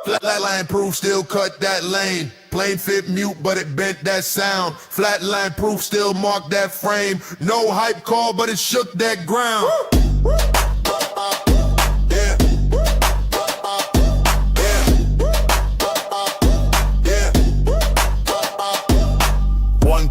Flatline Proof still cut that lane. Plain fit mute, but it bent that sound. Flatline Proof still marked that frame. No hype call, but it shook that ground.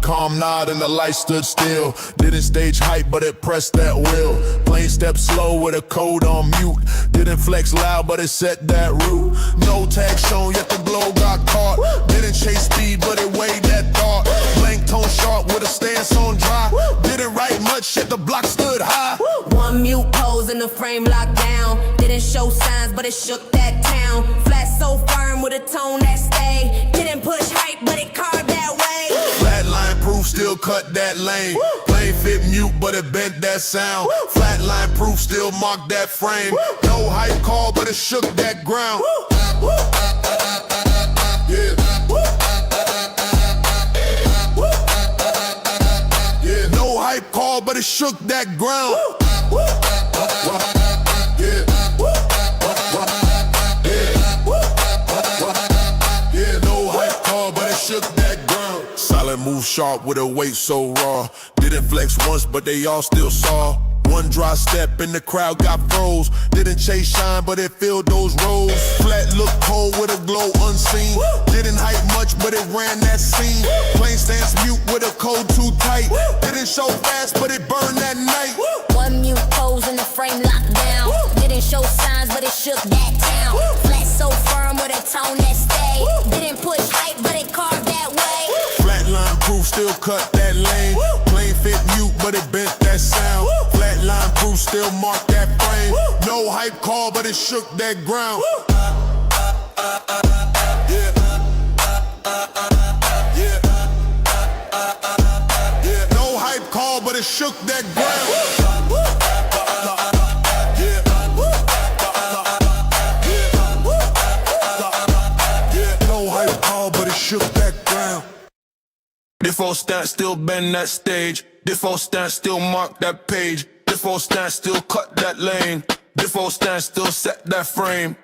Calm nod and the light stood still. Didn't stage hype, but it pressed that wheel. Plain step slow with a code on mute. Didn't flex loud, but it set that route. No tag shown, yet the glow got caught. Didn't chase speed, but it weighed that thought. Blank tone sharp with a stance on dry. Didn't write much, yet the block stood high. One mute pose in the frame locked down. Didn't show signs, but it shook that town. Flat so firm with a tone that stayed. Didn't push hype, but it carved that way. Flatline Proof still cut that lane. Plain fit mute, but it bent that sound. Flatline Proof still marked that frame. No hype call, but it shook that ground. No hype call, but it shook that ground. No hype call, but it shook that ground. Silent move sharp with a weight so raw. Didn't flex once, but they all still saw. One dry step and the crowd got froze. Didn't chase shine, but it filled those rows. Flat look cold with a glow unseen. Didn't hype much, but it ran that scene. Plain stance mute with a code too tight. Didn't show fast, but it burned that night. One mute pose in the frame locked down. Didn't show signs, but it shook that town. Flat so firm with a tone that stayed. Didn't push hype, but it carved that way. Flatline Proof still cut that lane. Plain fit mute, but it bent that sound. Flatline Proof still marked that frame. No hype call, but it shook that ground. No hype call, but it shook that ground. No hype call, but it shook that ground. Default stance still bend that stage. Default stance still mark that page. Default stance still cut that lane. Default stance still set that frame.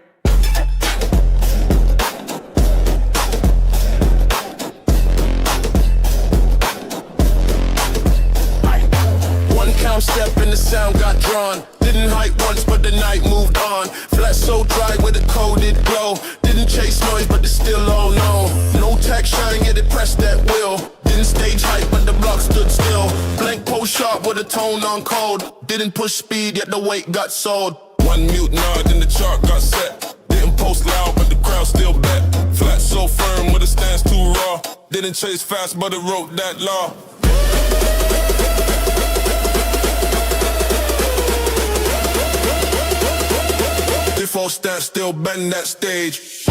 One count step and the sound got drawn. Didn't hype once, but the night moved on. Flat so dry with a coded glow. Didn't chase noise, but it's still all known. No tag shine, yet it pressed that wheel. Didn't stage hype, but the block stood still. Blank pose sharp with a tone on code. Didn't push speed, yet the weight got sold. One mute nod, and the chart got set. Didn't post loud, but the crowd still bet. Flat so firm with a stance too raw. Didn't chase fast, but it wrote that law. Default stance still bend that stage.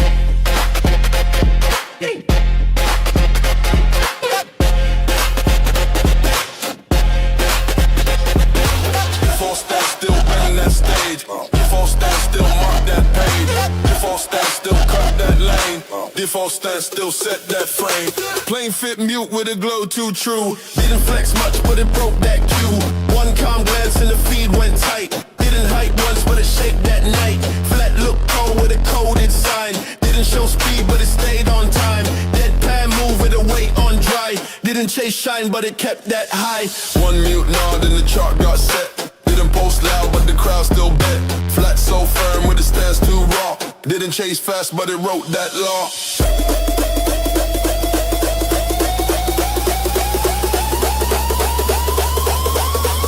Default stance still bend that stage. Default stance still mark that page. Default stance still cut that lane. Default stance still set that frame. Plain fit mute with a glow too true. Didn't flex much, but it broke that cue. One calm glance and the feed went tight. Didn't hype once, but it shaped that night. Flat look cold with a coded sign. Didn't show speed, but it stayed on time. Deadpan move with a weight on dry. Didn't chase shine, but it kept that high. One mute nod and the chart got set. Didn't post loud, but the crowd still bet. Flat so firm with a stance too raw. Didn't chase fast, but it wrote that law.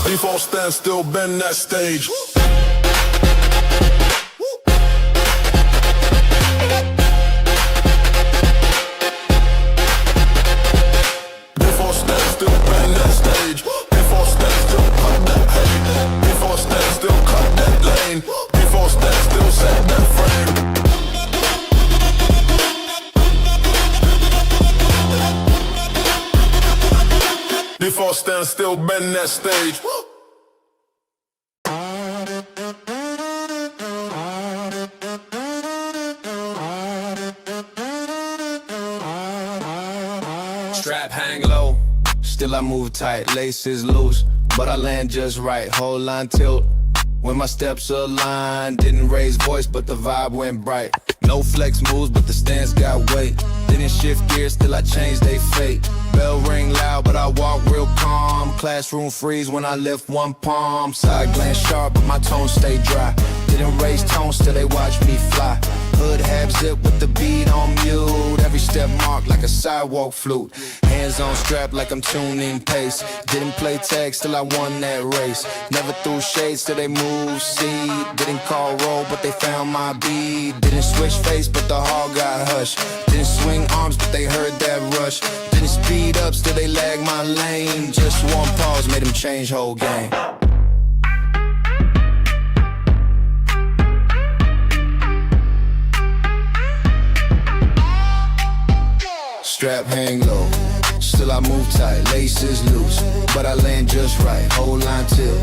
Default stance still bend that stage. Default stance still bend that stage. Default stance still cut that page. Default stance still cut that lane. Default stance still set that frame. Default stance still bend that stage. Strap hang low, still I move tight, laces loose, but I land just right, whole line tilt. When my steps align, didn't raise voice, but the vibe went bright. No flex moves, but the stance got weight. Didn't shift gears, still I changed they fate. Bell ring loud, but I walk real calm. Classroom freeze when I lift one palm. Side glance sharp, but my tone stay dry. Didn't raise tones till they watch me fly. Hood half zip with the beat on mute. Every step marked like a sidewalk flute. Hands on strap like I'm tuning pace. Didn't play tags till I won that race. Never threw shades till they moved seed. Didn't call roll but they found my beat. Didn't switch face but the hall got hushed. Didn't swing arms but they heard that rush. Didn't speed up still they lag my lane. Just one pause made them change whole game. Strap hang low, still I move tight, laces loose, but I land just right, whole line till.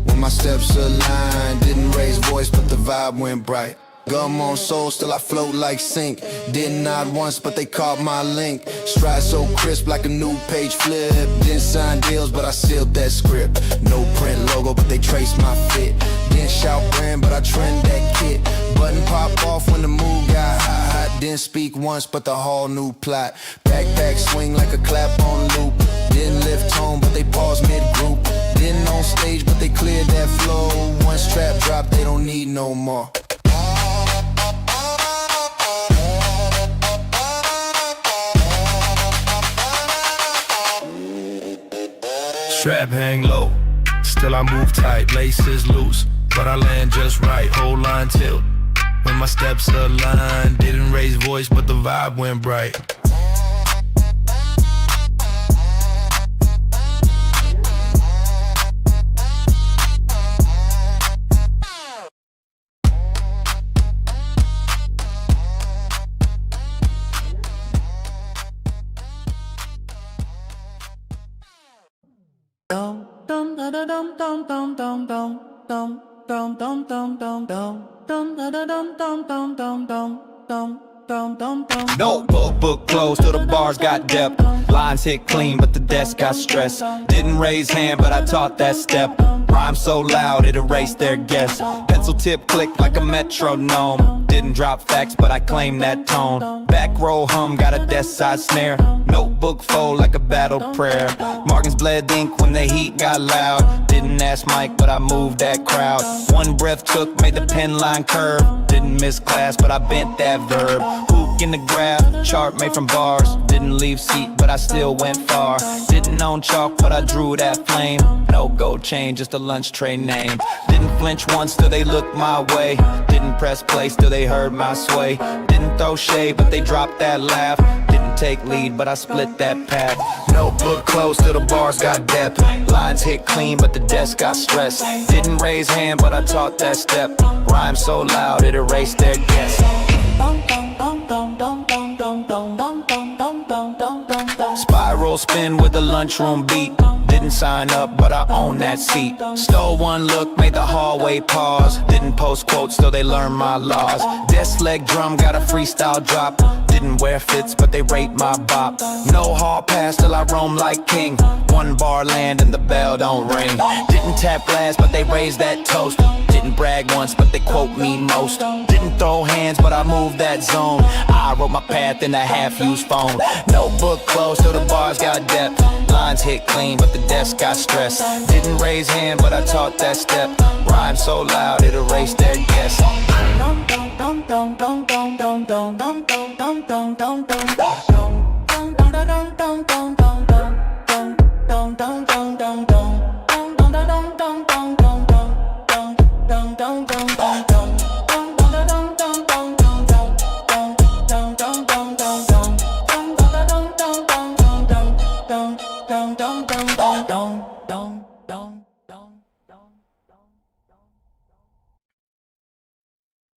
When my steps align, didn't raise voice but the vibe went bright. Gum on soul, still I float like sync. Didn't nod once but they caught my link. Stride so crisp like a new page flip. Didn't sign deals but I sealed that script. No print logo but they trace my fit. Didn't shout brand but I trend that kit. Button pop off when the mood got hot. Didn't speak once but the whole new plot. Backpack swing like a clap on loop. Didn't lift tone but they paused mid-group. Didn't on stage but they cleared that flow. One strap drop they don't need no more. Strap hang low, still I move tight, laces loose, but I land just right, whole line tilt. When my steps align, didn't raise voice, but the vibe went bright. Notebook, book closed till the bars got depth. Lines hit clean, but the desk got stress. Didn't raise hand, but I taught that step. Rhyme so loud, it erased their guess. Pencil tip clicked like a metronome. Didn't drop facts, but I claimed that tone. Back row hum, got a desk side snare. Notebook fold like a battle prayer. Markings bled ink when the heat got loud. Didn't ask Mike, but I moved that crowd. One breath took, made the pen line curve. Didn't miss class, but I bent that verb. Hook in the graph, chart made from bars. Didn't leave seat, but I still went far. Didn't own chalk, but I drew that flame. No gold chain, just a lunch tray name. Didn't flinch once till they looked my way. Didn't press play till they heard my sway. Didn't throw shade, but they dropped that laugh. Didn't take lead, but I split that path. Notebook closed till the bars got depth. Lines hit clean, but the desk got stressed. Didn't raise hand, but I taught that step. Rhyme so loud, it erased their guess. Spiral spin with the lunchroom beat. Didn't sign up, but I own that seat. Stole one look, made the hallway pause. Didn't post quotes till they learned my laws. Desk leg drum, got a freestyle drop. Didn't wear fits, but they rate my bop. No hall pass till I roam like king. One bar land and the bell don't ring. Didn't tap glass, but they raised that toast. Didn't brag once, but they quote me most. Didn't throw hands, but I moved that zone. I wrote my path in a half-used phone. Notebook closed till the bars got depth. Lines hit clean, but the desk got stressed. Didn't raise hand, but I taught that step. Rhyme so loud, it erased their guess.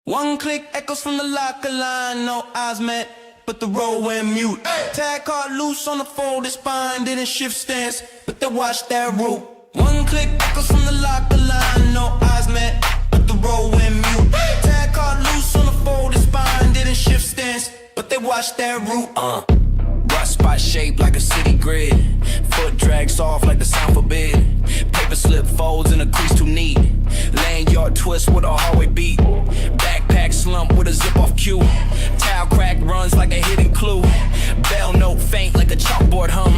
One click echoes from the locker line, no eyes met, but the roll went mute. Tag card loose on the folded spine, didn't shift stance, but they watched that route. One click echoes from the locker line, no eyes met, but the roll went mute. Tag card loose on the folded spine, didn't shift stance, but they watched that route. hot spot shaped like a city grid. Foot drags off like the sound forbid. Paper slip folds in a crease too neat. Lanyard twist with a hallway beat. Backpack slump with a zip off cue. Towel crack runs like a hidden clue. Bell note faint like a chalkboard hum.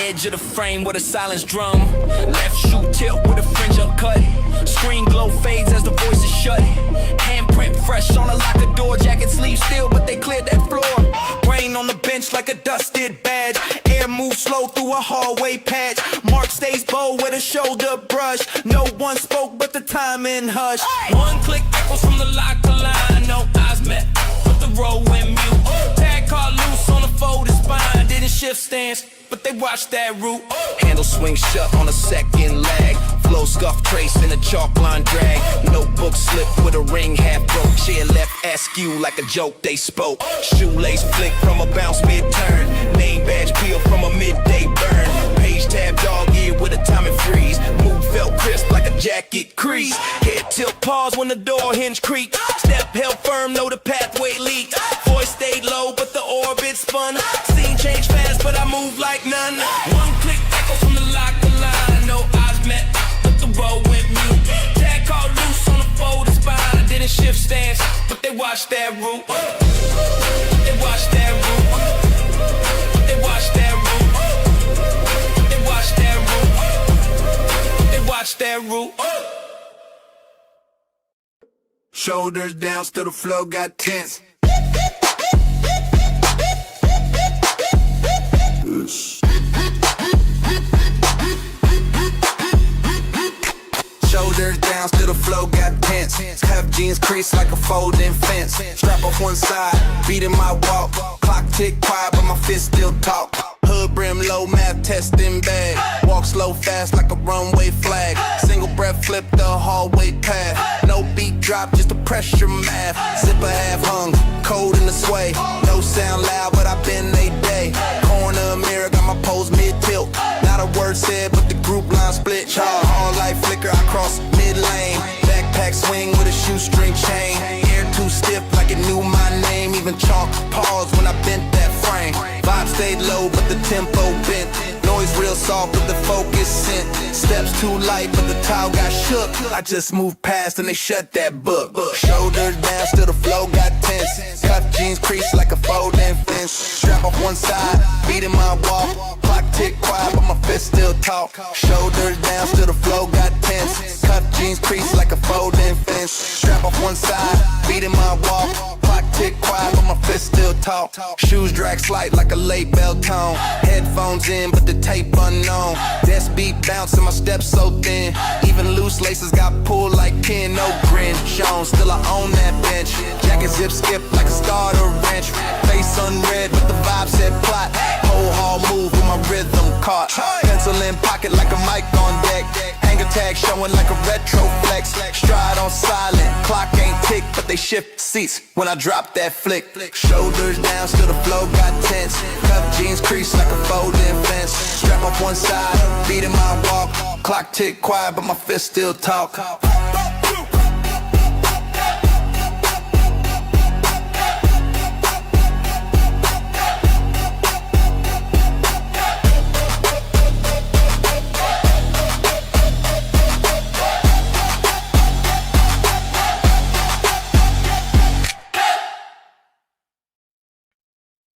Edge of the frame with a silence drum. Left shoe tilt with a fringe uncut. Screen glow fades as the voice is shut. Handprint fresh on a locker door. Jacket sleeve still, but they cleared that floor. Rain on the bench like a dusted badge. Air moves slow through a hallway patch. Mark stays bold with a shoulder brush. No one spoke, but the timing hush. One click echoes from the locker line. No eyes met, but the row went mute. Tag caught loose on a folded spine. Didn't shift stance, but they watched that route. Handle swing shut on a second lag. Flow scuff trace in a chalk line drag. Notebook slip with a ring half broke. Chair left askew like a joke they spoke. Shoelace flick from a bounce mid-turn. Name badge peel from a midday burn. Page tab dog ear with a timing freeze. Move felt crisp like a jacket crease. Head tilt pause when the door hinge creak. Step held firm, know the pathway leaked. Voice stayed low, but the orbit spun. Scene changed fast, but I move like none. One click echo from the locker line. No eyes met, but the row went mute. Tag caught loose on a folded spine. I didn't shift stance, but they watched that route. They watched that route. They watched that route. They watched that route. They watched that route. Shoulders down, still the flow got tense. Shoulders down, still the flow got tense. Cuff jeans crease like a folding fence. Strap off one side, beating my walk. Clock tick quiet, but my fist still talk. Hood brim low, math testing bag. Walk slow fast like a runway flag. Single breath flip the hallway path. No beat drop, just a pressure math. Zipper half hung, cold in the sway. No sound loud, but I been a day. Corner mirror, got my pose mid-tilt. Not a word said, but the group line split. All light flicker, I cross mid-lane. Backpack swing with a shoestring chain. Hair too stiff like it knew my name. Even chalk pause when I bent that frame. Vibe stayed low, but the tempo bent. Noise real soft, but the focus sent. Steps too light, but the towel got shook. I just moved past and they shut that book. Shoulders down, still the flow got tense. Cuff jeans crease like a folding fence. Strap off one side, beating my walk. Clock tick quiet, but my fist still talk. Shoulders down, still the flow got tense. Cuff jeans crease like a folding fence. Strap off one side, beating my walk. Clock tick quiet, but my fist still talk. Shoes drag slight like a late bell tone. Headphones in, but the tape unknown. Desk beat bouncing, my steps so thin. Even loose laces got pulled like pin. No grin shown, still I own that bench. Jacket zip skip like a starter wrench. Face unread, but the vibe said plot. Whole hall move with my rhythm caught. Pencil in pocket like a mic on deck. Hanger tag showing like a retro flex. Stride on silent, clock ain't tick, but they shift seats when I drop that flick. Shoulders down, still the flow got tense. Cuff jeans crease like a folding fence. Strap off one side, beating my walk. Clock tick quiet, but my fist still talk.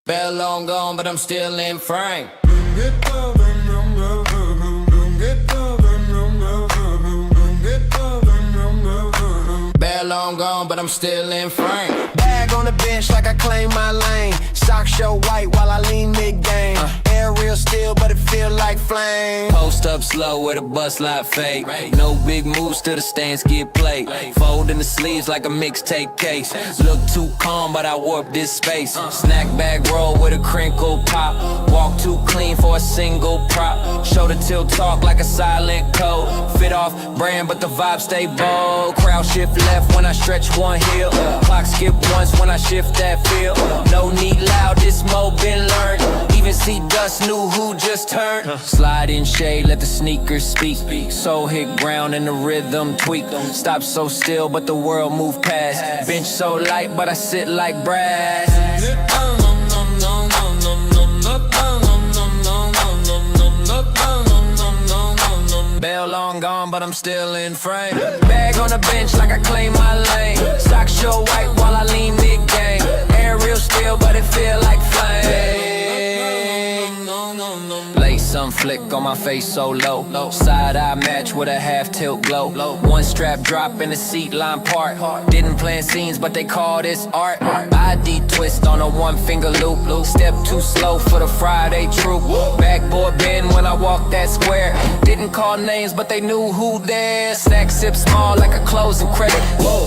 Bell long gone, but I'm still in frame. Bell long gone, but I'm still in frame. Bag on the bench like I claim my lane. Socks show white while I lean mid-game. Air real still, but it feel like flame. Post up slow with a bust like fake. No big moves till the stance get played. Fold in the sleeves like a mixtape case. Look too calm, but I warp this space. Snack bag roll with a crinkle pop. Walk too clean for a single prop. Shoulder tilt talk like a silent code. Fit off brand, but the vibe stay bold. Crowd shift left when I stretch one heel. Clock skip once when I shift that feel. No need loud, this mo been learned. Even see dust, knew who just turned. Slide in shade, let the sneakers speak. Soul hit ground and the rhythm tweak. Stop so still, but the world move past. Bench so light, but I sit like brass. I'm still in frame. Bag on the bench like I claim my lane. Socks show white while I lean mid-game. Air real still, but it feel like flame. Lace some flick on my face so low. Side eye match with a half tilt glow. One strap drop in the seat line part. Didn't plan scenes, but they call this art. ID twist on a one finger loop. Step too slow for the Friday troop. Backboard bend when I walk that square. Didn't call names, but they knew who there. Snack sip small like a closing credit.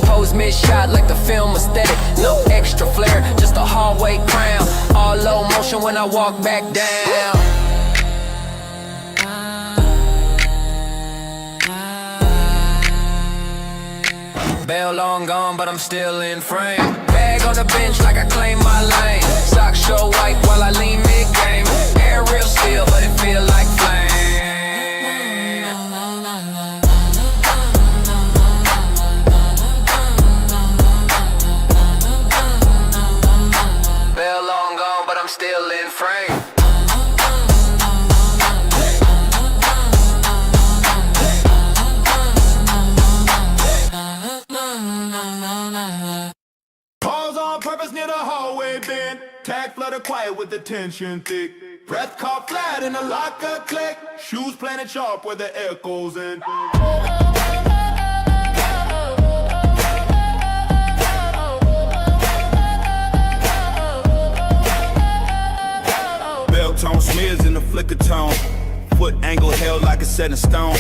Pose mid shot like the film aesthetic. No extra flair, just a hallway crown. All low motion when I walk back down. Bell long gone, but I'm still in frame. Bag on the bench like I claim my lane. Socks show white while I lean mid-game. Air real still, but it feel like flame. Bell long gone, but I'm still in frame. Pause on purpose near the hallway bend. Tag flutter quiet with the tension thick. Breath caught flat in the locker click. Shoes planted sharp where the echoes in. Bell tone smears in the flicker tone. Foot angle held like a set in stone.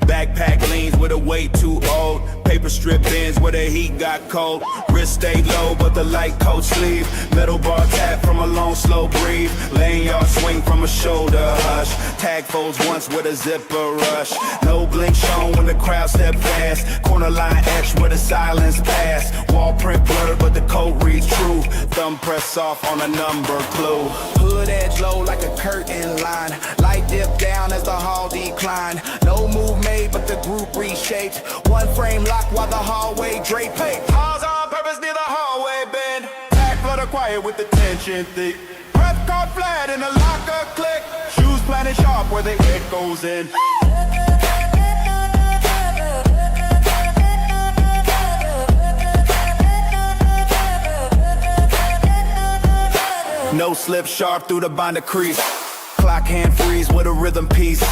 Backpack leans with a weight too old. Paper strip bends where the heat got cold. Wrist stayed low but the light coat sleeve. Metal bar tap from a long slow breathe. Lane yard swing from a shoulder hush. Tag folds once with a zipper rush. No blink shown when the crowd step fast. Corner line etched where the silence pass. Wall print blurred but the code reads true. Thumb press off on a number clue. Hood edge low like a curtain line. Light dip down as the hall decline. No move made but the group reshaped. One frame lock while the hallway draped. Hey, pause on purpose near the hallway bend. Tag flutter quiet with the tension thick. Breath caught flat in the locker click. Shoes planted sharp where the echoes in. No slip sharp through the binder crease. Clock hand freeze with a rhythm piece.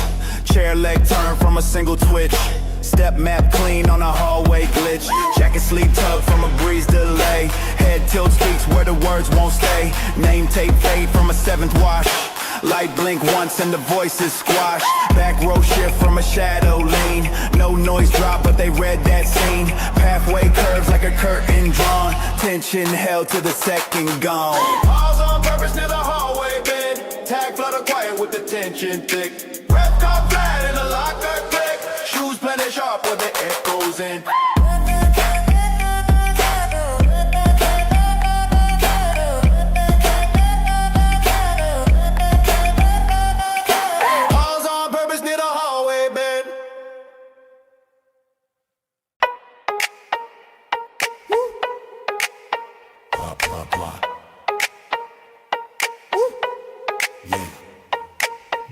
Chair leg turn from a single twitch. Step map clean on a hallway glitch. Jacket sleeve tug from a breeze delay. Head tilt speaks where the words won't stay. Name tape fade from a seventh wash. Light blink once and the voice is squashed. Back row shift from a shadow lean. No noise drop but they read that scene. Pathway curves like a curtain drawn. Tension held to the second gone. Pause on purpose near the hallway bend. Tag flutter quiet with the tension thick. Breath caught flat in the locker click. Shoes planted sharp where the echoes in. Pause on purpose near the hallway bend.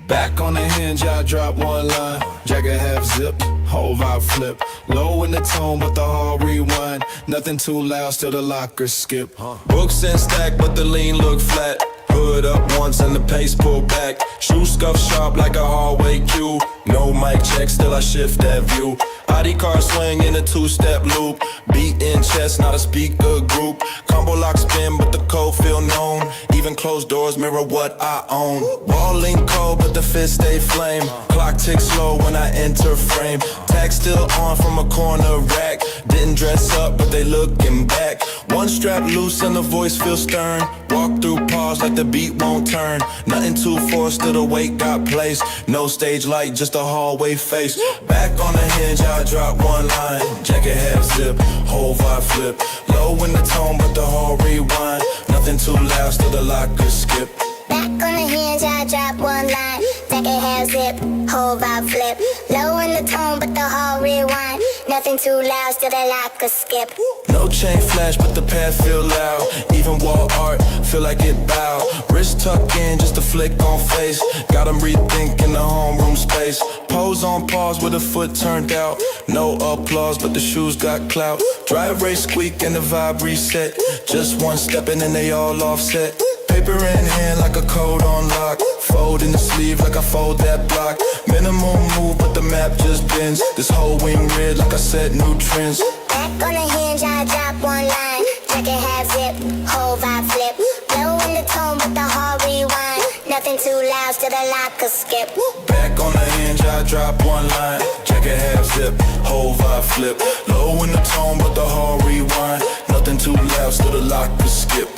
Back on the hinge, I drop one line. Jacket half zip, whole vibe flip. Low in the tone, but the hall rewind. Nothing too loud, still the locker skip. Books in stack, but the lean look flat. Hood up once and the pace pull back. Shoe scuff sharp like a hallway cue. No mic check, still I shift that view. ID card swing in a two-step loop. Beat in chest, not a speaker group. Combo lock spin, but the code feel known. Even closed doors mirror what I own. Wall link cold, but the fist stay flame. Clock ticks slow when I enter frame. Tag still on from a corner rack. Didn't dress up, but they looking back. One strap loose and the voice feels stern. Walk through pause like the beat won't turn. Nothing too forced, still the weight got placed. No stage light, just a hallway face. Back on the hinge, I drop one line. Jacket half zip, whole vibe flip. Low in the tone, but the hall rewind. Nothing too loud, still the locker skip. Back on the hinge, I drop one line. Jacket half zip, whole vibe flip. Low in the tone, but the hall rewind. Nothing too loud, still the locker skip. No chain flash, but the path feel loud. Even wall art, feel like it bow. Wrist tuck in, just a flick on face. Got them rethinking the homeroom space. Pose on pause with a foot turned out. No applause, but the shoes got clout. Drive race squeak and the vibe reset. Just one step and then they all offset. Paper in hand like a code on lock. Fold in the sleeve like I fold that block. Minimal move, but the map just bends. This whole wing red like I set new trends. Back on the hinge, I drop one line. Jacket half zip, whole vibe flip. Low in the tone, but the hard rewind. Nothing too loud, still the lock could skip. Back on the hinge, I drop one line. Jacket half zip, whole vibe flip. Low in the tone, but the hard rewind. Nothing too loud, still the lock could skip.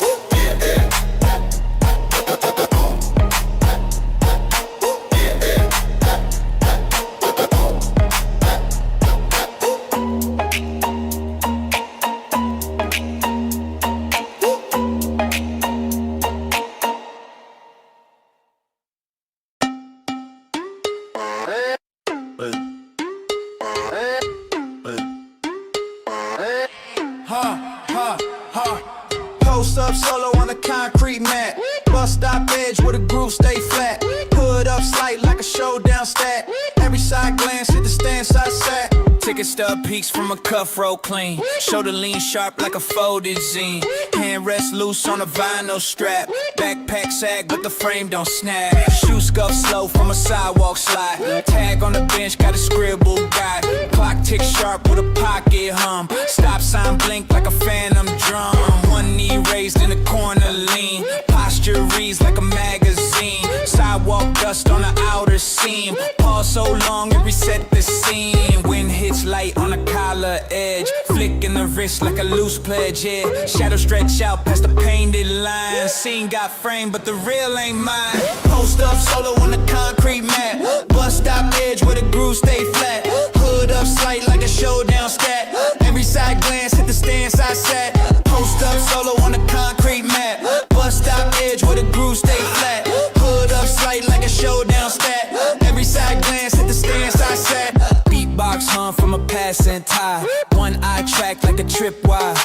Post up solo on a concrete mat. Bus stop edge where the groove stay flat. Hood up slight like a showdown stat. Every side glance at the stance I sat. Ticket stub peaks from a cuff roll clean. Shoulder lean sharp like a folded zine. Hand rest loose on a vinyl strap. Backpack sag but the frame don't snap. Shoe scuff slow from a sidewalk slide. Tag on the bench got a scribble guide. Clock tick sharp with a pocket hum. Stop sign blink like a phantom drum. One knee raised in the corner lean. Posture reads like a magazine. Sidewalk dust on the outer seam. Pause so long it reset the scene. Wind hits light on a collar edge. Flicking the wrist like a loose pledge, yeah. Shadow stretch out past the painted line. Scene got framed but the real ain't mine. Post up solo on the concrete mat. Bus stop edge where the groove stay flat. Hood up slight like a showdown stat. Every side glance at the stance I sat. Post up solo on the concrete mat. Bus stop edge where the groove stay flat. Hood up slight like a showdown stat. Every side glance at the stance I sat. Beatbox hum from a passing tie. One eye track like a tripwire.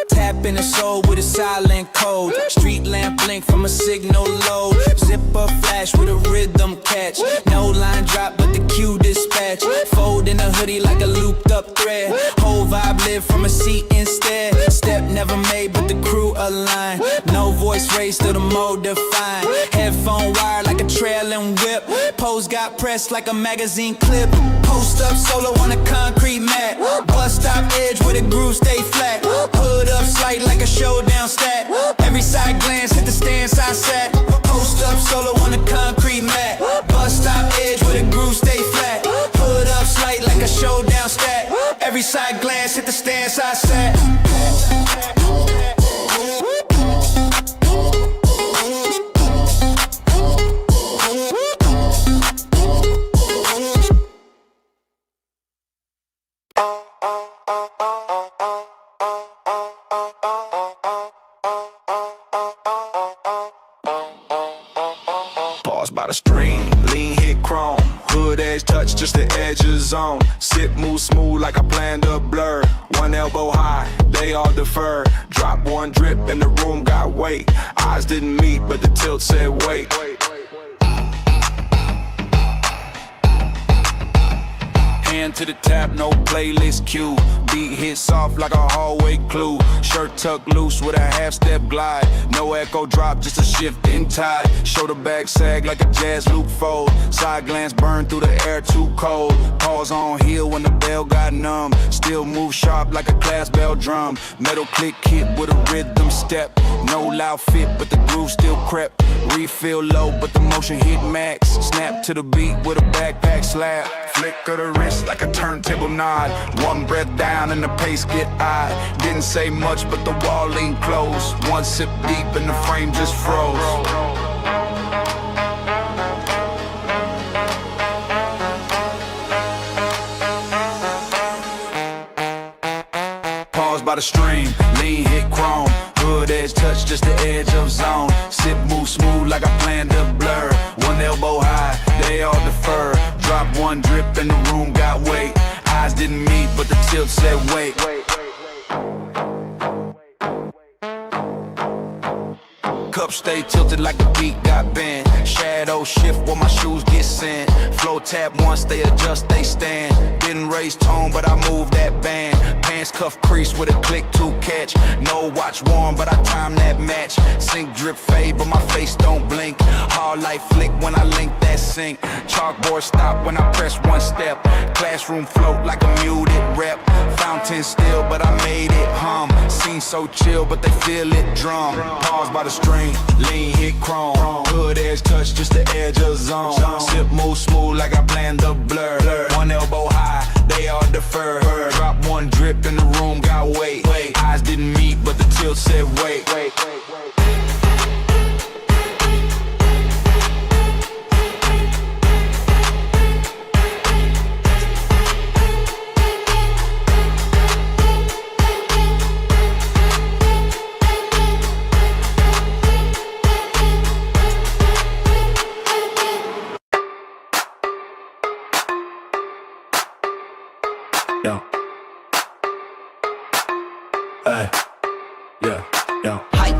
Tap in the soul with a silent code. Street lamp blink from a signal load. Zipper flash with a rhythm catch. No line drop but the cue dispatch. Fold in a hoodie like a looped up thread. Whole vibe live from a seat instead. Step never made but the crew align. No voice raised till the mode defined. Headphone wire like a trailing whip. Pose got pressed like a magazine clip. Post up solo on a concrete mat. Bus stop edge where the groove stay flat. Hood up slight like a showdown stat. Every side glance at the stance I sat. Post up solo on a concrete mat. Bus stop edge where the groove stay flat. Hood up slight like a showdown stat. Every side glance at the stance I sat. By the stream, lean hit chrome. Hood edge touch, just the edge of zone. Sip move smooth like I planned a blur. One elbow high, they all defer. Drop one drip and the room got weight. Eyes didn't meet, but the tilt said wait. Hand to the tap, no playlist cue. Beat hit soft like a hallway clue. Shirt tucked loose with a half-step glide. No echo drop, just a shift in tide. Shoulder back sag like a jazz loop fold. Side glance burn through the air too cold. Pause on heel when the bell got numb. Still move sharp like a class bell drum. Metal click hit with a rhythm step. No loud fit, but the groove still crept. Refill low, but the motion hit max. Snap to the beat with a backpack slap. Flick of the wrist like a turntable nod. One breath down and the pace get high. Didn't say much, but the wall leaned close. One sip deep and the frame just froze. Pause by the stream, lean hit chrome. Hood edge touch, just the edge of zone. Sip move smooth like I planned to blur. One elbow high, they all defer. Drop one drip and the room got weight. Eyes didn't meet, but the tilt said wait. Cup stay tilted like the beat got bent. Shadow shift where my shoes get sent. Flow tap once they adjust, they stand. Didn't raise tone, but I moved that band. Pants cuff crease with a click to catch. No watch worn, but I time that match. Sync drip fade, but my face don't blink. Hard light flick when I link that sync. Chalkboard stop when I press one step. Classroom float like a muted rep. Fountain still, but I made it hum. Scene so chill, but they feel it drum. Pause by the string, lean hit chrome. Hood edge touch, just the edge of zone. Sip move smooth like I planned the blur. One elbow high, they all defer. Drop one drip in the room, got weight. Eyes didn't meet, but the tilt said wait.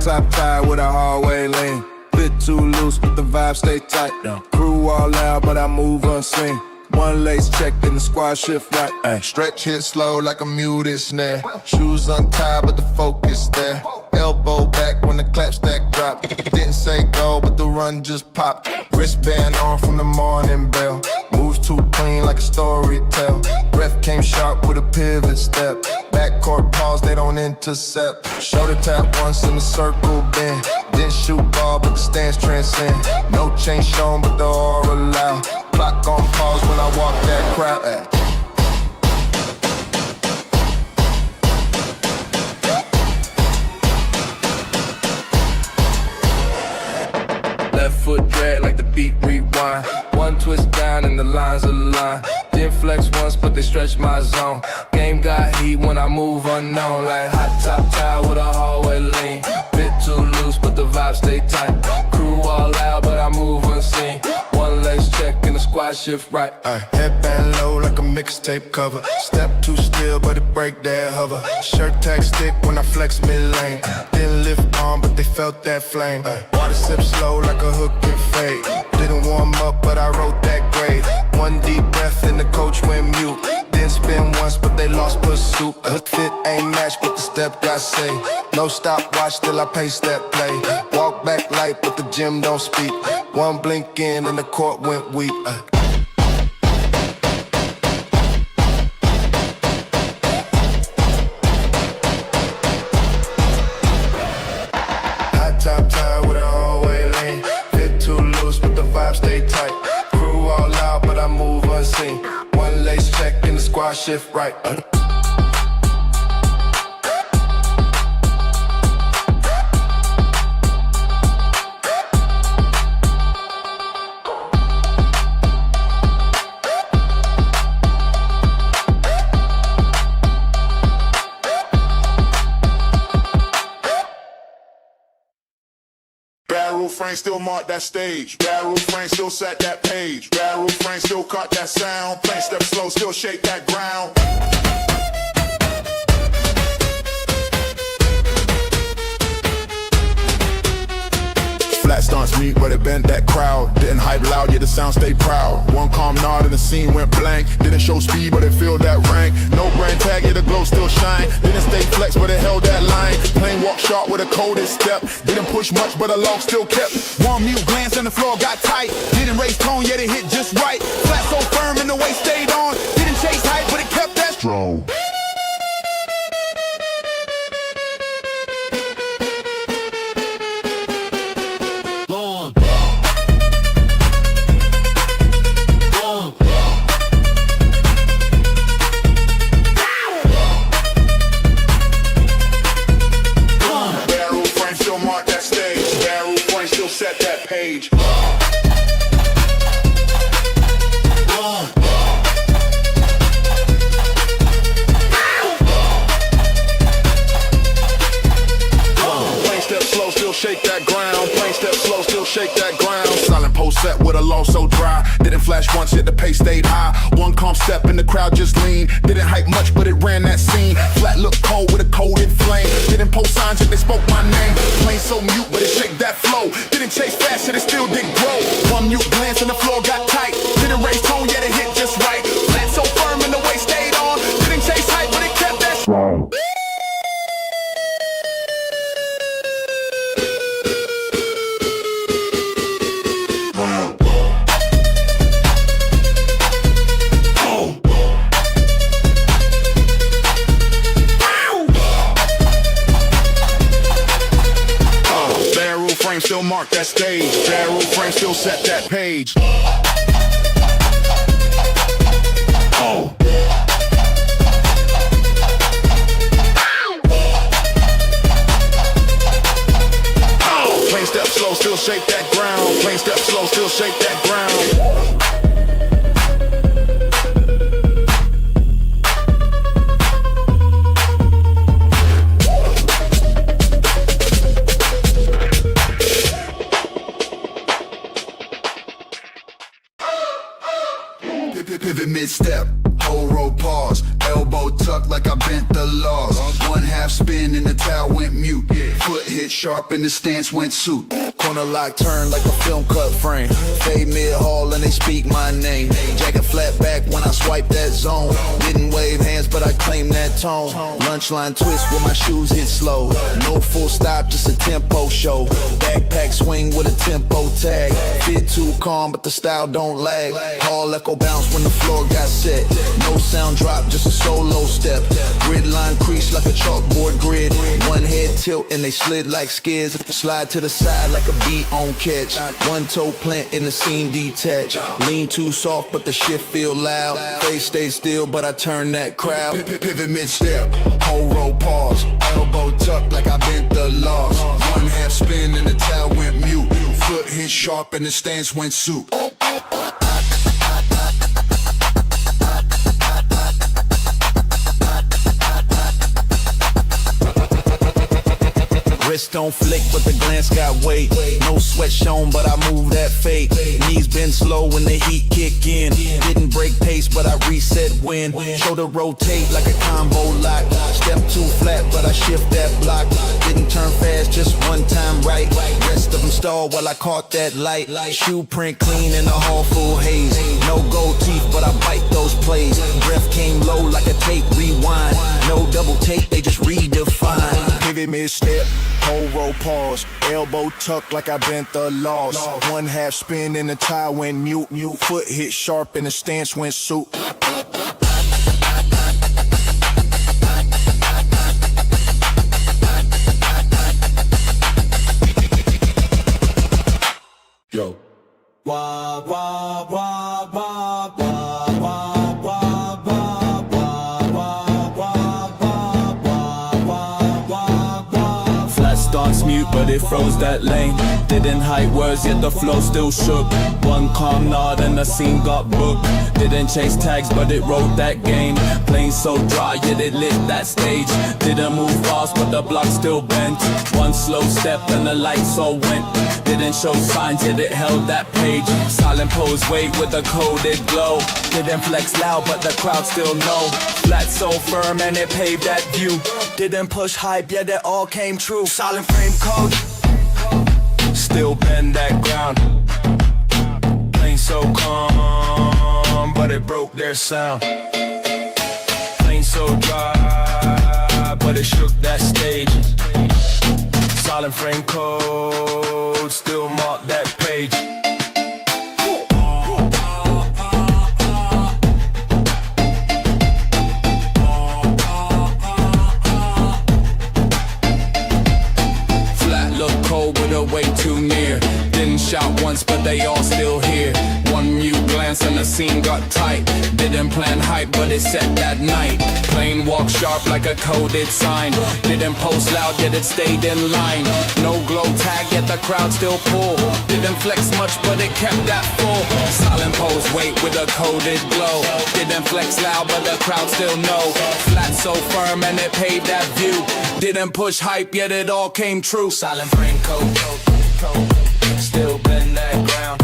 Top tied with a hallway lane. Bit too loose, but the vibe stay tight. Crew all loud, but I move unseen. One lace check, then the squad shift right. Ay. Stretch hit slow like a muted snare. Shoes untied, but the focus there. Elbow back when the clap stack drop. Didn't say go, but the run just popped. Wristband on from the morning bell. Moves too clean like a story tell. Breath came sharp with a pivot step. Backcourt pause, they don't intercept. Shoulder tap once in the circle bend. Didn't shoot ball, but the stance transcend. No chain shown, but the aura loud. Clock on pause when I walk that crowd. Left foot drag like the beat rewind. One twist down and the lines align. Didn't flex once, but they stretch my zone. Game got heat when I move unknown. Like hot top tie with a hallway lean. Bit too loose, but the vibe stay tight. Crew all loud, but I move unseen. One lace check and the squad shift right. Headband low like a mixtape cover. Step too still, but it break that hover. Shirt tag stick when I flex mid-lane. Didn't lift on, but they felt that flame. Water sip slow like a hook and fade. Didn't warm up, but I wrote that grade. One deep breath and the coach went mute. Didn't spin once, but they lost pursuit. The fit ain't matched, but the step got saved. No stopwatch till I pace that play. Walk back light, but the gym don't speak. One blink in and the court went weak. Hot top tie with a hallway lane. Fit too loose, but the vibe stay tight. Crew all loud, but I move unseen. One lace check and the squad shift right. Barrel frame still marked that stage. Barrel frame still set that page. Barrel frame still caught that sound. Plane step slow, still shake that ground. Flat stance meet, but it bent that crowd. Didn't hype loud, yet the sound stayed proud. One calm nod and the scene went blank. Didn't show speed, but it filled that rank. No brand tag, yet the glow still shine. Didn't stay flex, but it held that line. Plain walk sharp with a coded step. Didn't push much, but a lock still kept. One mute glance and the floor got tight. Didn't raise tone, yet it hit just right. Flat so firm and the weight stayed on. Didn't chase height, but it kept that strong. Set that page. shake that ground. Plain step slow, still shake that ground. Silent pose set with a low so dry. Didn't flash once, yet the pace stayed high. One calm step and the crowd just leaned. Didn't hype much, but it ran that scene. Flat look cold with a coded flame. Didn't post signs, yet they spoke my name. Plain so mute, but it shake that flow. Didn't chase fast, yet it still did grow. One mute glance and the floor got tight. Didn't raise tone, yet it hit just right. Flat so firm and the weight stayed on. Didn't chase hype, but it kept that strong. Still mark that stage. Barrel frame still set that page. Plain step slow, still shake that ground. Plain step slow, still shake that ground. Pivot mid-step, whole row pause. Elbow tucked like I bent the laws. One half spin and the towel went mute. Foot hit sharp and the stance went suit. Corner lock turn like a film cut frame. Fade mid-haul and they speak my name. Jacket flat back when I swipe that zone. Didn't wave hands but I claim that tone. Lunch line twist when my shoes hit slow. No full stop, just a tempo show. Backpack swing with a tempo tag. Fit too calm but the style don't lag. Hall echo bounce when the floor got set. No sound drop, just a solo step. Grid line crease like a chalkboard grid. One head tilt and they slid like skids. Slide to the side like a beat on catch. One toe plant in the scene detach. Lean too soft but the shift feel loud. Face stay still but I turn that crowd. Pivot mid-step, whole row pause. Elbow tucked like I bent the laws. One half spin and the towel went mute. Foot hit sharp and the stance went suit. Wrist don't flick, but the glance got weight. No sweat shown, but I move that fake. Knees bend slow when the heat kick in. Didn't break pace, but I reset when. Shoulder rotate like a combo lock. Step too flat, but I shift that block. Didn't turn fast, just one time right. Rest of them stalled while I caught that light. Shoe print clean in the hall full haze. No gold teeth, but I bite those plays. Breath came low like a tape rewind. No double take, they just redefine. Pivot mid-step, whole row pause. Elbow tucked like I bent the laws. One half spin and the tie went mute. Foot hit sharp and the stance went suit. Yo. Wah wah wah wah wah wah. Starts mute but it froze that lane. Didn't hype words yet the flow still shook. One calm nod and the scene got booked. Didn't chase tags but it wrote that game. Plain so dry yet it lit that stage. Didn't move fast but the block still bent. One slow step and the lights all went. Didn't show signs yet it held that page. Silent pose wait with a coded glow. Didn't flex loud but the crowd still know. Flat so firm and it paved that view. Didn't push hype yet it all came true. Silent frame code. Still bend that ground. Plain so calm but it broke their sound. Plain so dry but it shook that stage. Silent frame code still mark that page. Way too near. Didn't shout once but they all still hear. One mute glance and the scene got tight. Didn't plan hype, but it set that night. Plain walk sharp like a coded sign. Didn't post loud, yet it stayed in line. No glow tag, yet the crowd still pull. Didn't flex much, but it kept that full. Silent pose, wait with a coded glow. Didn't flex loud, but the crowd still know. Flat so firm and it paid that view. Didn't push hype, yet it all came true. Silent frame code, still bend that ground.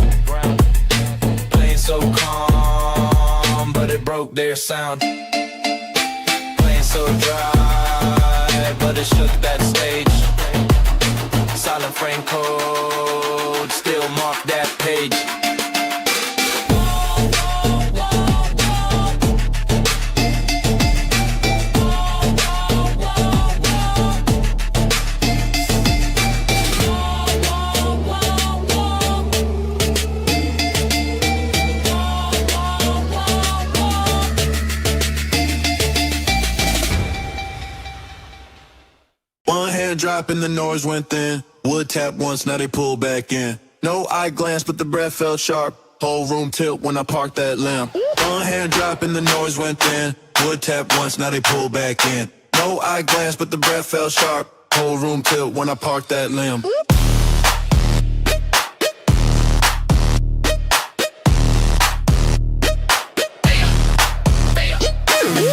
Playing so calm, but it broke their sound. Playing so dry, but it shook that stage. Silent frame code, still mark that page. Drop and the noise went thin. Wood tap once, now they pull back in. No eye glance, but the breath felt sharp. Whole room tilt when I parked that limb. One hand drop and the noise went thin. Wood tap once, now they pull back in. No eye glance, but the breath felt sharp. Whole room tilt when I parked that limb.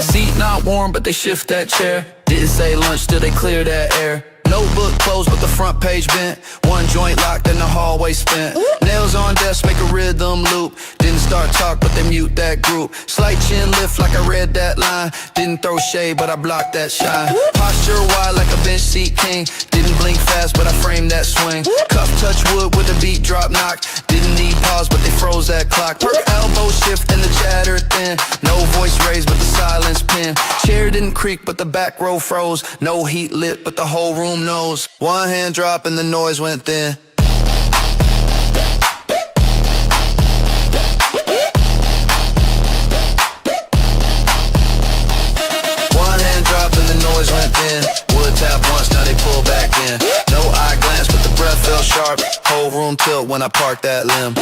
Seat not warm, but they shift that chair. Didn't say lunch till they clear that air. Notebook closed, but the front page bent. One joint locked and the hallway spent. Nails on desk make a rhythm loop. Didn't start talk, but they mute that group. Slight chin lift like I read that line. Didn't throw shade, but I blocked that shine. Posture wide like a bench seat king. Didn't blink fast, but I framed that swing. Cuff touch wood with a beat drop knock. Didn't need pause, but they froze that clock. Work elbow shift and the chatter thin. No voice raised, but the silence pin. Chair didn't creak, but the back row froze. No heat lit, but the whole room knows. One hand drop and the noise went thin. One hand drop and the noise went thin. Wood tap once, now they pull back in. No eye glance, but the breath felt sharp. Whole room tilt when I parked that limb.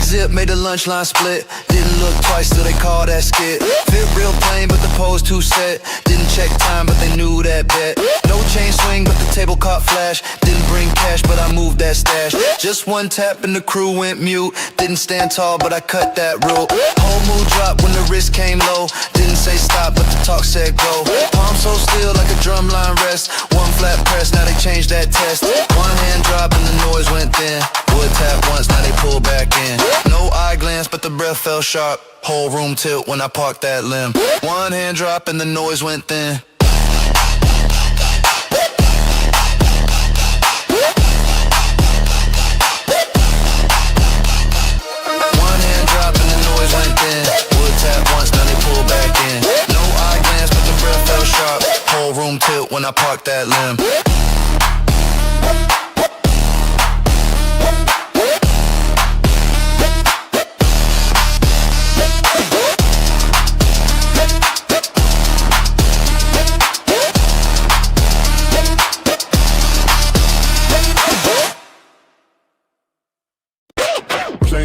Zip made the lunch line split. Didn't look twice till they called that skit. Fit real plain, but the pose too set. Didn't check time, but they knew that bet. No chain swing, but the table caught flash. Didn't bring cash, but I moved that stash. Just one tap and the crew went mute. Didn't stand tall, but I cut that rope. Whole mood dropped when the wrist came low. Didn't say stop, but the talk said go. Palm so still like a drum line rest. One flat press, now they changed that test. One hand drop and the noise went thin. Wood tap once, now they pull back in. No eye glance, but the breath felt sharp. Whole room tilt when I parked that limb. One hand drop and the noise went thin. One hand drop and the noise went thin. Wood tap once, now they pull back in. No eye glance, but the breath felt sharp. Whole room tilt when I parked that limb.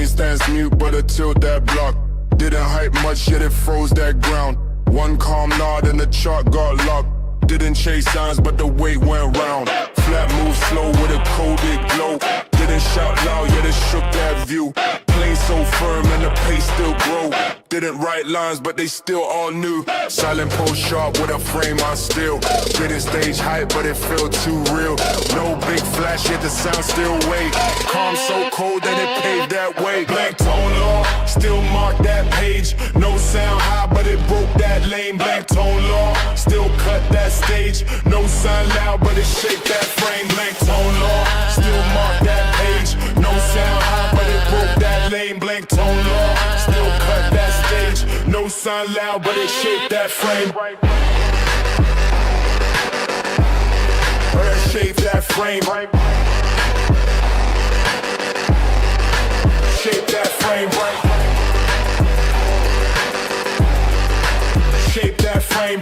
Stance mute, but I tilt that block. Didn't hype much, yet it froze that ground. One calm nod and the chart got locked. Didn't chase signs, but the weight went round. Flat move slow with a coded glow. Didn't shout loud, yet it shook that view. Plane so firm and the pace still grow. Didn't write lines, but they still all knew. Silent pose sharp with a frame on still. Didn't stage hype, but it felt too real. No big flash, yet the sound still wait. Calm so cold that it paved that way. Blank tone law, still mark that page. No sound high, but it broke that lane. Blank tone law, still cut that stage. No sound loud, but it shaped that frame. Blank tone law, still mark that page. No sound high, but it broke that lane. Blank tone law, still cut that stage. No sound loud, but it shaped that frame. But it shaped that frame. Shape that frame. Shape that frame.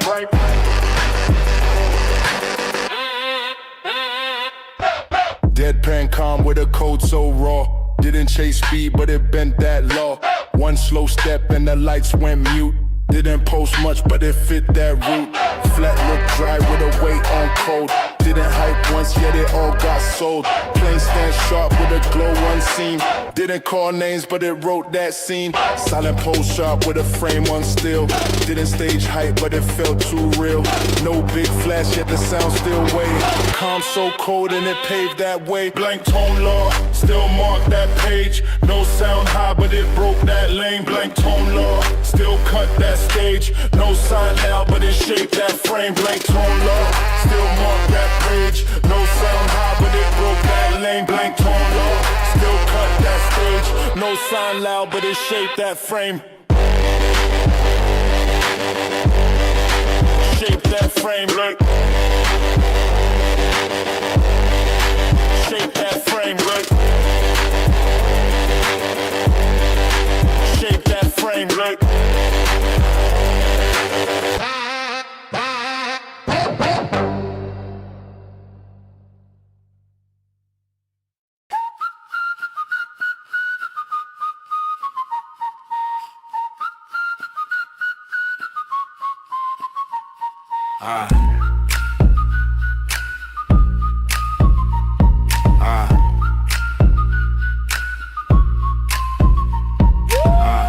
deadpan calm with a code so raw. Didn't chase speed, but it bent that law. One slow step and the lights went mute. Didn't post much, but it fit that route. Flat look dry with a weight on cold. Didn't hype once, yet it all got sold. Plain stand sharp with a glow unseen. Didn't call names, but it wrote that scene. Silent pose sharp with a frame on still. Didn't stage hype, but it felt too real. No big flash, yet the sound still weighed. Calm so cold and it paved that way. Blank tone law, still mark that page. No sound high, but it broke that lane. Blank tone law, still cut that stage. No sign loud, but it shaped that frame. Blank tone law, still mark that page. No sound high, but it broke that lane. Blank tone law, still cut that stage. No sign loud, but it shaped that frame. Shape that frame, like. Shape that frame, like. Shape that frame, like.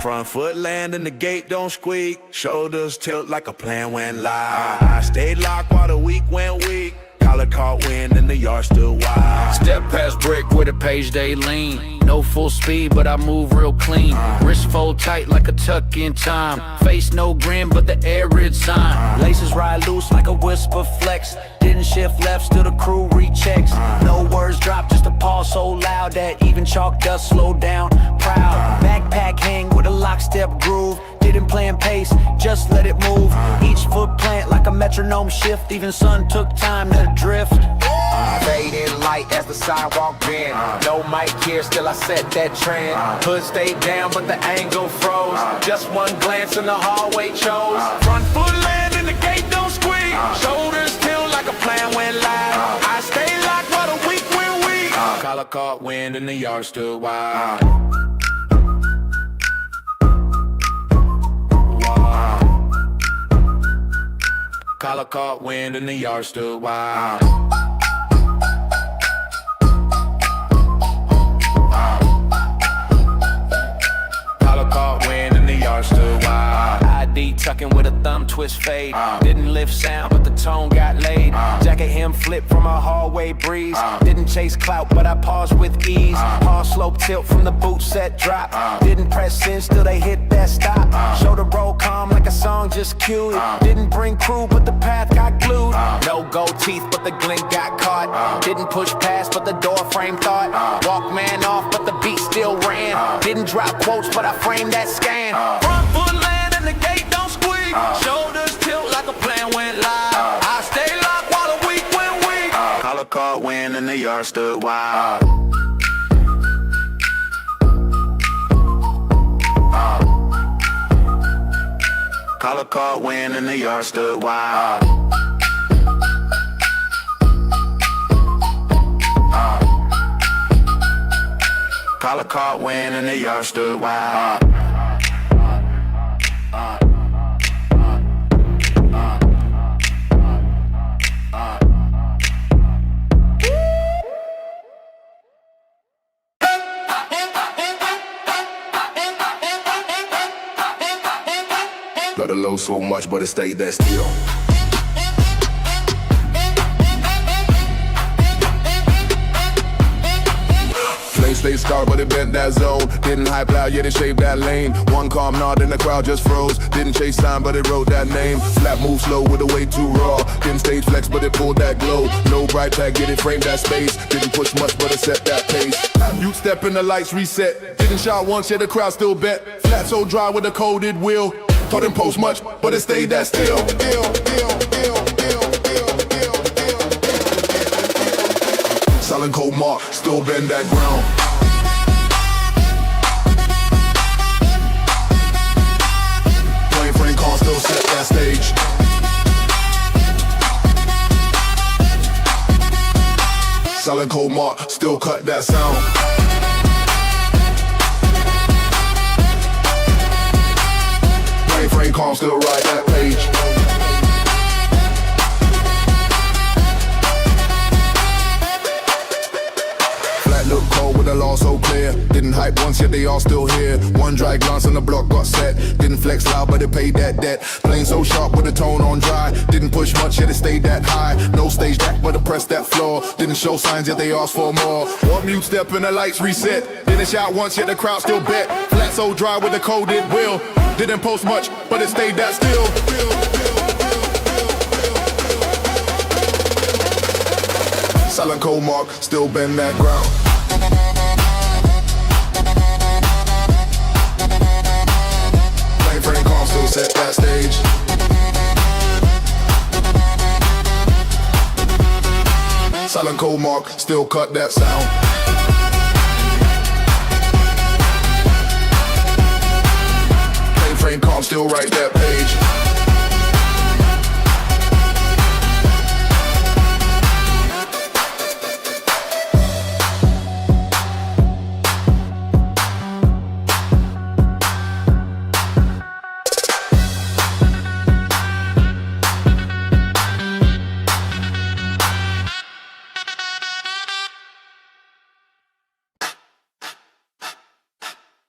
Front foot land and the gate don't squeak. Shoulders tilt like a plan went live. I stayed locked while the week went weak. Collar caught wind and the yard still wide. Step past brick with a page they lean. No full speed, but I move real clean. Wrist fold tight like a tuck in time. Face no grin, but the arid sign. Laces ride loose like a whisper flex. Didn't shift left, still the crew rechecks. No words drop, just a pause so loud that even chalk dust slow down. Proud, backpack hang with a lockstep groove. Didn't plan pace, just let it move. Each foot plant like a metronome shift. Even sun took time to drift. Fade in light as the sidewalk bend. No mic here, still I set that trend. Hood stayed down, but the angle froze. Just one glance in the hallway chose. Front foot land and the gate don't squeak. Shoulders tilt like a plan went live. I stay locked while the week went weak. Collar caught wind and the yard stood wide. Collar caught wind and the yard stood wide. Collar caught wind and the yard stood wide. ID tucking with a thumb twist fade. Didn't lift sound, but the tone got laid. Jacket hem flip from a hallway breeze. Didn't chase clout, but I paused with ease. Pause slope tilt from the boot set drop. Didn't press in, still they hit that stop. Shoulder roll calm like a song just cued. Didn't bring crew, but the path got glued. No gold teeth, but the glint got caught. Didn't push past, but the door frame thought. Walkman off, but the beat still ran. Didn't drop quotes, but I framed that scan. Front foot land and the gate don't squeak. Shoulders tilt like a plan went live. I stay locked while the week went weak. Collar caught wind and the yard stood wide. Collar caught wind and the yard stood wide. Collar caught wind and the yard stood wide. Let it low so much, but it stayed that still. Flame stayed scarred, but it bent that zone. Didn't hype loud, yet it shaved that lane. One calm nod, and the crowd just froze. Didn't chase sign, but it wrote that name. Flat move slow with a way too raw. Didn't stage flex, but it pulled that glow. No bright tag, yet it framed that space. Didn't push much, but it set that pace. You step in the lights, reset. Didn't shout once, yet the crowd still bet. Flat so dry with a coded wheel. Thought didn't post much, but it stayed that still. Solid cold mark, still bend that ground. Plain frame car still set that stage. Solid cold mark, still cut that sound. Frame calm, still write that page. Flat look cold with the law so clear. Didn't hype once, yet they all still here. One dry glance on the block got set. Didn't flex loud, but it paid that debt. Playing so sharp with the tone on dry. Didn't push much, yet it stayed that high. No stage jack, but it pressed that floor. Didn't show signs, yet they asked for more. One mute step and the lights reset. Didn't shout once, yet the crowd still bet. Flat so dry with the coded will. Didn't post much, but it stayed that still. Silent cold mark, still bend that ground. Plain frame calm, still set that stage. Silent cold mark, still cut that sound. Frame calm, still write that page.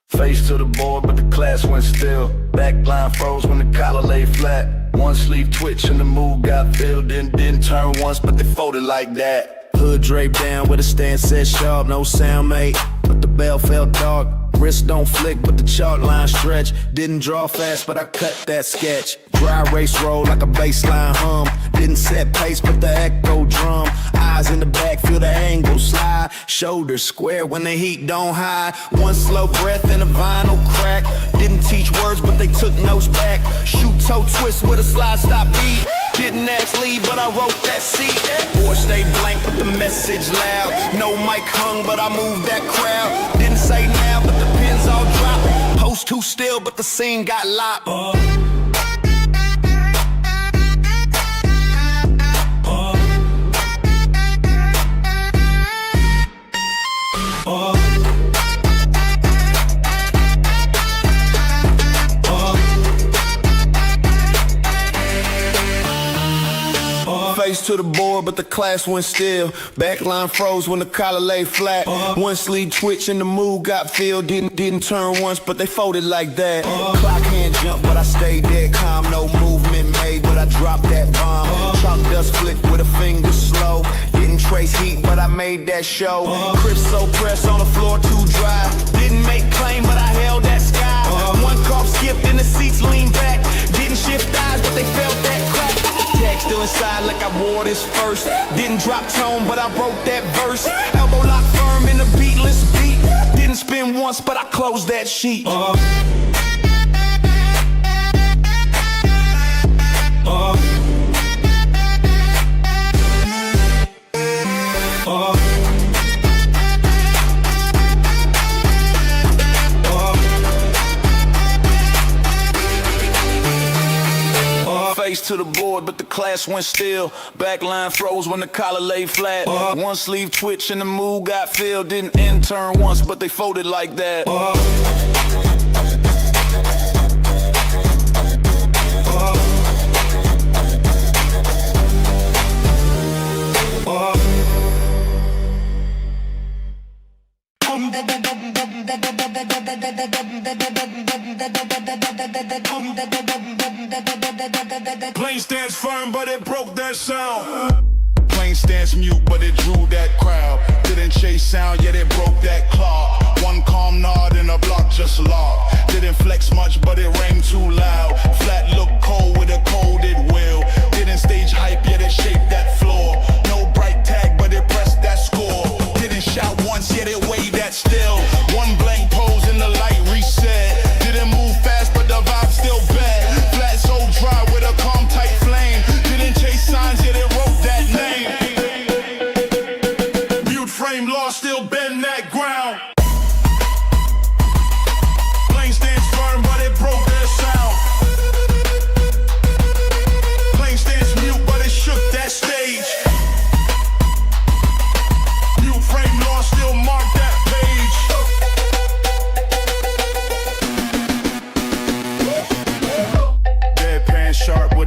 Face to the board, but the class went still. Backline froze when the collar lay flat. One sleeve twitch and the move got filled. Didn't turn once, but they folded like that. Hood draped down with a stand set sharp. No sound mate, but the bell felt dark. Wrist don't flick, but the chart line stretch. Didn't draw fast, but I cut that sketch. Dry race roll like a baseline hum. Didn't set pace, but the echo drum. Eyes in the back, feel the angle slide. Shoulders square when the heat don't hide. One slow breath and a vinyl crack. Didn't teach words, but they took notes back. Shoot toe twist with a slide stop beat. Didn't ask leave, but I wrote that seat. Board stayed blank, but the message loud. No mic hung, but I moved that crowd. Didn't say now, but the pins all dropped. Post too still, but the scene got locked. Face to the board, but the class went still. Backline froze when the collar lay flat. One sleeve twitch and the move got filled. Didn't turn once, but they folded like that. Clock hand jump, but I stayed dead calm. No movement made, but I dropped that bomb. Chalk dust flick with a finger slow. Didn't trace heat, but I made that show. Crisp so pressed on the floor too dry. Didn't make claim, but I held that sky. One cough skipped and the seats leaned back. Didn't shift eyes, but they felt that crack. Tag still inside like I wore this first. Didn't drop tone, but I wrote that verse. Elbow lock firm in a beatless beat. Didn't spin once, but I closed that sheet. Face to the board, but the class went still. Backline froze when the collar lay flat. One sleeve twitch and the move got filled. Didn't turn once, but they folded like that. Plain stance firm, but it broke that sound. Plain stance mute, but it drew that crowd. Didn't chase sound, yet it broke that clock. One calm nod and a block just locked. Didn't flex much, but it rang too loud. Flat look cold with a coded will. Didn't stage hype, yet it shaped that floor. No bright tag, but it pressed that score. Didn't shout once, yet it weighed that still. One blank pose and the light reset. Didn't move fast, but the vibe still bad. Flat so dry with a calm tight flame. Didn't chase signs, yet it wrote that name. Mute frame law, still bend that ground. Plain stance firm, but it broke that sound.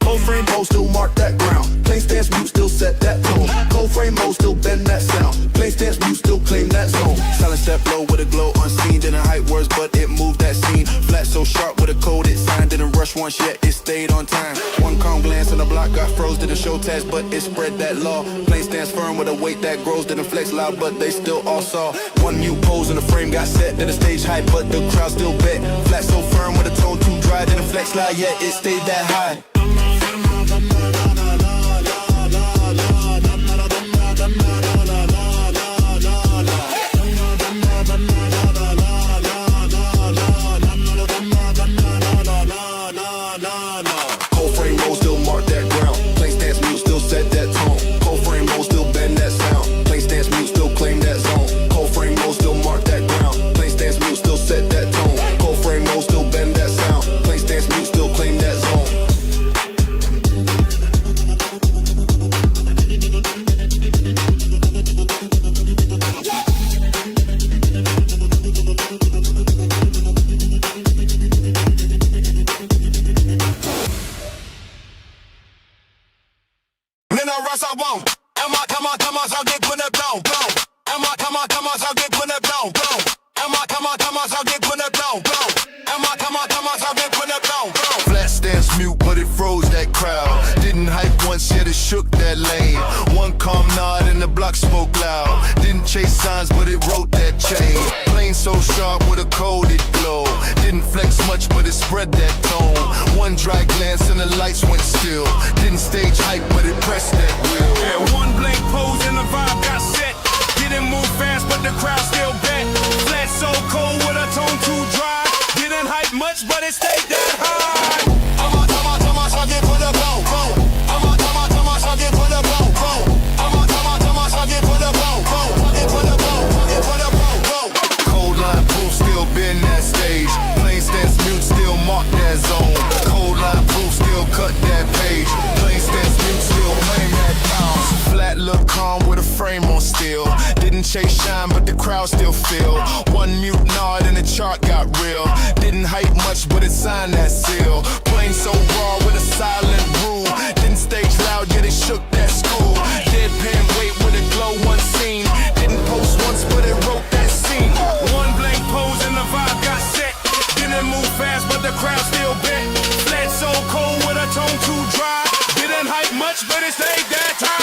Cold frame mode still mark that ground. Plain stance mute still set that tone. Cold frame mode still bend that sound. Plain stance mute still claim that zone. Silent step low with a glow unseen. Didn't hype words but it moved that scene. Flat so sharp with a code it signed. Didn't rush once yet it stayed on time. One calm glance and the block got froze. Didn't show tags but it spread that law. Plain stance firm with a weight that grows. Didn't flex loud but they still all saw. One mute pose and the frame got set. Then the stage hype but the crowd still bet. Flat so firm with a tone too dry. Didn't flex loud yet it stayed that high. Cold frame mode still mark that ground. Plain stance mute still set that tone. Cold frame mode still bend that sound. Plain stance mute still claim that zone. Cold frame mode still mark that ground. Plain stance mute still set that tone. Cold frame mode still bend that sound. Plain stance mute still claim that zone. I won't. Come on, so get put it blown, blown. Come on, so get put it blown, blown. Come on, so get put it blown, blown. Come on, so get put it blown, blown. Flat stance mute, but it froze that crowd. Didn't hype once yet, it shook that lane. One calm nod and the block spoke loud. Didn't chase signs, but it wrote that chain. Plain so sharp with a coded glow. Didn't flex much, but it spread that tone. One dry glance and the lights went still. Didn't stage hype, but it pressed that wheel. Yeah, one blank pose and the vibe got set. Didn't move fast, but the crowd still bet. Flat so cold with a tone too dry. Didn't hype much, but it stayed that high. Come on, so get put it blown, blown. Come on, so get put it blown, blown. Come on, so get put it blown, blown. Get put it blown, get put it blown, blown. Cold line proof still been that stage. Plain stance mute still mark that zone. Cold line proof still cut that page. Plain stance mute still claim that pound. Flat look calm with a frame on still. Didn't chase shine but the crowd still feel. One mute nod and the chart got real. Didn't hype much but it signed that seal. Plain so raw with a silent rule. Didn't stage loud yet it shook that school. Deadpan weight with a glow one scene. Didn't post once but it wrote that scene. One blank pose and the vibe got set. Didn't move fast but the crowd still bet. Flat so cold with a tone too dry. Didn't hype much but it stayed that time.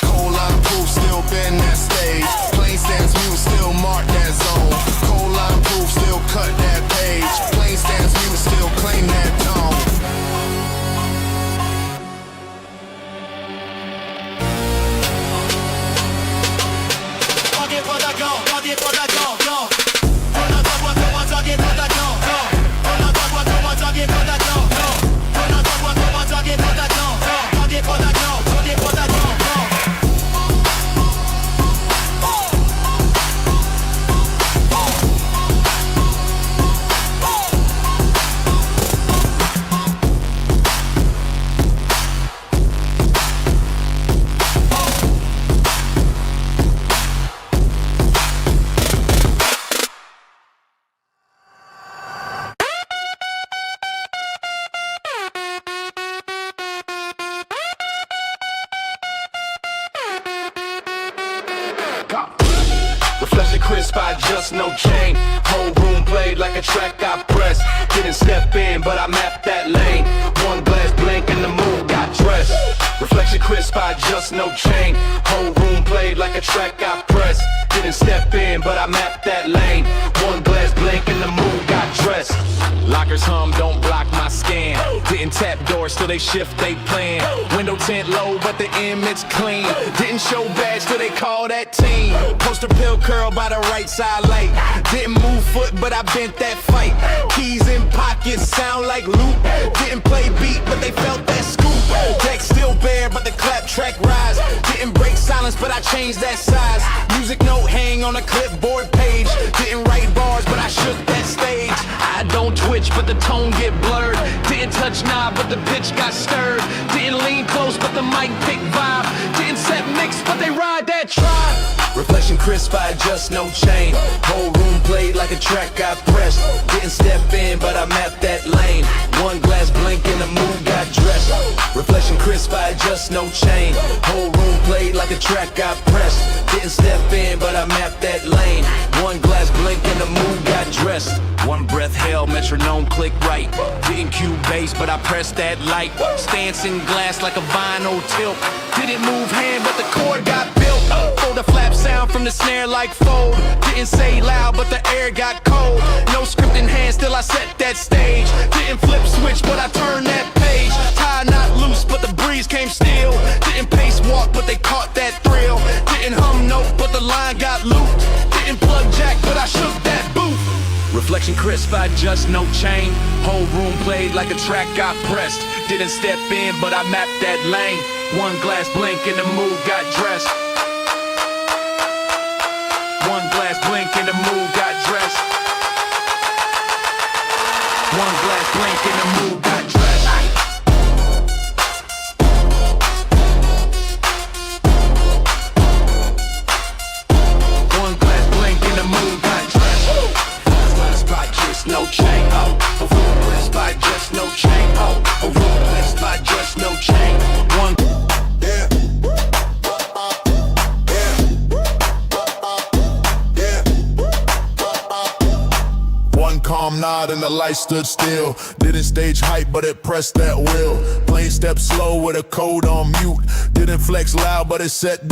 Cold line proof still bend that stage. Plain stance mute still mark that zone. Cold line proof still cut that page. Plain stance mute still claim that tone. Reflection crisp, I just no chain. Whole room played like a track I pressed. Didn't step in, but I mapped that lane. One glass blink and the mood got dressed. Reflection crisp, I just no chain. Whole room played like a track I pressed. Didn't step in, but I mapped that lane. One glass blink and the mood got dressed. Lockers hum, don't block my scan. Didn't tap doors till they shift they plan. Window tint low, but the image clean. Didn't show badge till they call that team. Poster pill curl by the right side light. Didn't move foot, but I bent that fight. Keys in pockets sound like loot. Didn't play beat, but they felt that scoop. Deck still bare, but the clap track rise. Didn't break silence, but I changed that size. Music note hang on a clipboard page. Didn't write bars, but I shook that stage. I don't twitch, but the tone get blurred. Didn't touch knob, but the pitch got stirred. Didn't lean close, but the mic pick vibe. Didn't set mix, but they ride that tribe. Reflection crisp, I adjust, no chain. Whole room played like a track got pressed. Didn't step in, but I mapped that lane. One glass blink and the mood got dressed. Reflection crisp, I adjust, no chain. Whole room played like a track got pressed. Didn't step in, but I mapped that lane. One glass blink and the mood got dressed. One breath held, metronome click right. Didn't cue bass, but I pressed that light. Stance in glass like a vinyl tilt. Didn't move hand, but the chord got built. For the flap sound from the snare like fold. Didn't say loud, but the air got cold. No script in hand, still I set that stage. Didn't flip switch, but I turned that page. Tie not loose, but the breeze came still. Didn't pace walk, but they caught that thrill. Didn't hum note, but the line got looped. Didn't plug jack, but I shook that booth. Reflection crisp, I just no chain. Whole room played like a track got pressed. Didn't step in, but I mapped that lane. One glass blink and the mood got dressed. One glass blink and the mood got dressed. One glass blink and the mood got dressed. One glass blink and the mood got dressed. Ruthless by just no chain, oh. Ruthless by just no chain, oh. Ruthless by just no chain. One. Calm nod and the light stood still. Didn't stage hype, but it pressed that wheel. Plain step slow with a code on mute. Didn't flex loud, but it set